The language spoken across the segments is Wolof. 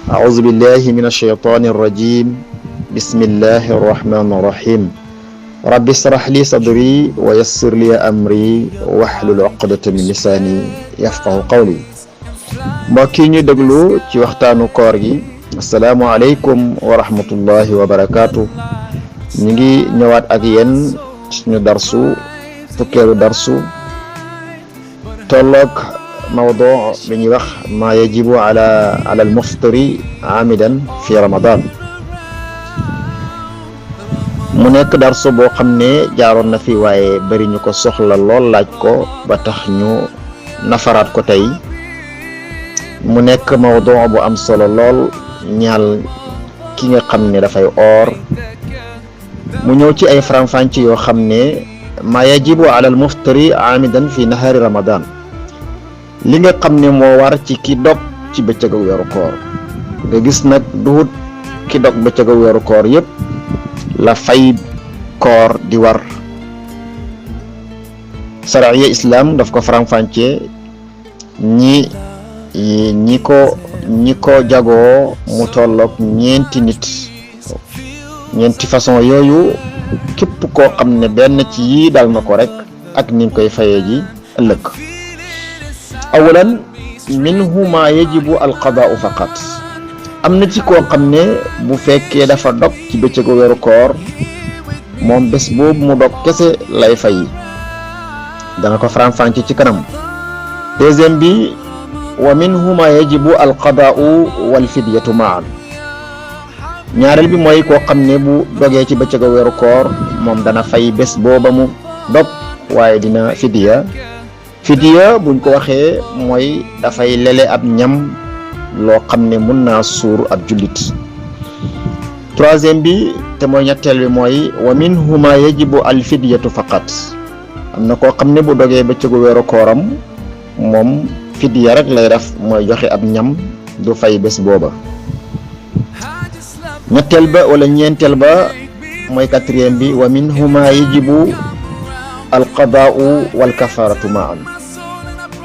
أعوذ بالله من الشيطان الرجيم بسم الله الرحمن الرحيم رب اشرح لي صدري ويسر لي أمري واحلل عقدة من لساني يفقه قولي mbokk yi ñu déglu ci waxtaanu koor gi asalaamaaleykum wa rahmatullahi wa barakaatu ñu ngi ñëwaat ak yéen suñu darsu fukkeelu darsu tolloog mawdu bi ñuy wax ma yajibu ala al muftiri amidan fi ramadan mu nekk darsu boo xam ne jaaroon na fi waaye bari ñu ko soxla lool laaj ko ba tax ñu nafaraat ko tey mu nekk mawdu bu am solo lool ñaal ki nga xam ne dafay oor mu ñëw ci ay faram-fàcce yoo xam ne ma yajibu ala al muftiri amidan fi nahari ramadan li nga xam ne moo war ci ki dog ci bëccëgu weeru koor nga gis nag duhut ki dog bëccëgu weeru koor yépp la fay koor di war sariya islam daf ko faram-fàcce ñi ko jagoo mu tolloog ñeenti nit ñeenti façon yooyu képp koo xam ne benn ci yii dal na ko rek ak ni nga koy fayee ji ëllëg awalan minhu ma yajibu alqadaau faqat am na ci koo xam ne bu fekkee dafa dog ci bëccëgu weeru koor moom bés boobu mu dog kese lay fay dana ko faram-fàcce ci kanam. deuxième bi wa minhu ma yajibu alqadaau wal fidyatu maan ñaareel bi mooy koo xam ne bu dogee ci bëccëgu weeru koor moom dana fay bés booba mu dog waaye dina fidiya buñ ko waxee mooy dafay lele ab ñam loo xam ne mun naa suur ab jullit. troisième bi te mooy ñetteel bi mooy wa minhu ma yajibu al fidyatu faqat am na koo xam ne bu dogee bëccëgu weeru kooram moom fidiya rek lay def mooy joxe ab ñam du fay bés booba. ñetteel ba wala ñeenteel ba mooy quatrième bi wa minhu ma yajibu al qadaau wal kafaratu maan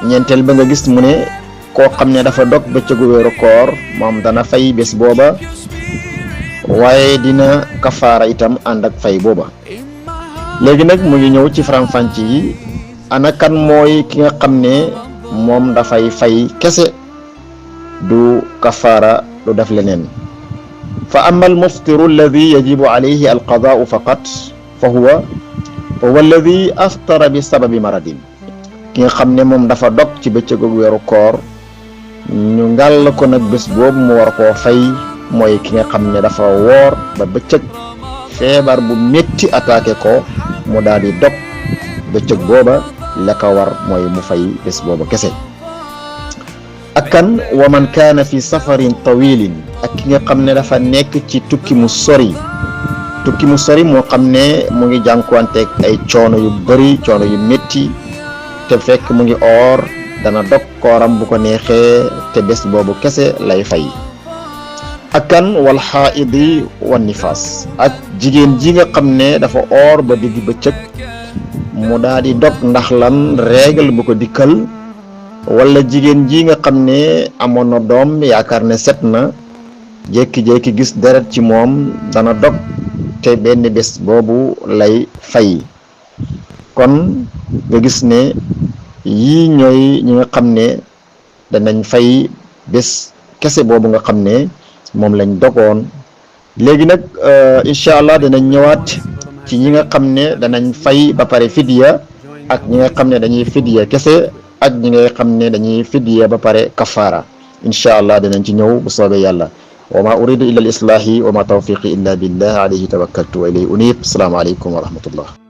ñeenteel ba nga gis mu ne koo xam ne dafa dog bëccëgu weeru koor moom dana fay bés booba waaye dina kafaara itam ànd ak fay booba. léegi nag mu ngi ñëw ci faram-fàcce yi ana kan mooy ki nga xam ne moom dafay fay kese du kafaara du def leneen. fa amma al muftiru alladi yajibu alayhi al qadaau faqat fa huwa alladi aftara bi sababi maradin ki nga xam ne moom dafa dog ci bëccëgu weeru koor ñu ngàll ko nag bés boobu mu war koo fay mooy ki nga xam ne dafa woor ba bëccëg feebar bu métti attaqué ko mu daal di dog bëccëg booba la ko war mooy mu fay bés booba kese. ak kan wa man kaana fi safarin tawilin ak ki nga xam ne dafa nekk ci tukki mu sori moo xam ne mu ngi jànkuwanteeg ay coono yu bari coono yu métti te fekk mu ngi oor dana dog kooram bu ko neexee te bés boobu kese lay fay. ak kan wal xaaidi wan nifaas ak jigéen ji nga xam ne dafa oor ba digg bëccëg mu daal di dog ndax lan règle bu ko dikkal wala jigéen ji nga xam ne amoon na doom yaakaar ne set na jékki-jékki gis deret ci moom dana dog te benn bés boobu lay fay. kon nga gis ne yii ñooy ñi nga xam ne danañ fay bés kese boobu nga xam ne moom lañ dogoon. léegi nag incha allah danañ ñëwaat ci ñi nga xam ne danañ fay ba pare fidiya ak ñi nga xam ne dañuy fidiya kese ak ñi nga xam ne dañuy fidiya ba pare kafaara incha allah danañ ci ñëw bu soobee yàlla. wa ma uridu illa al islahi wa ma tawfiqi illa billah alayhi tawakkaltu wa ilayhi unib. assalaamu aleykum wa rahmatullah.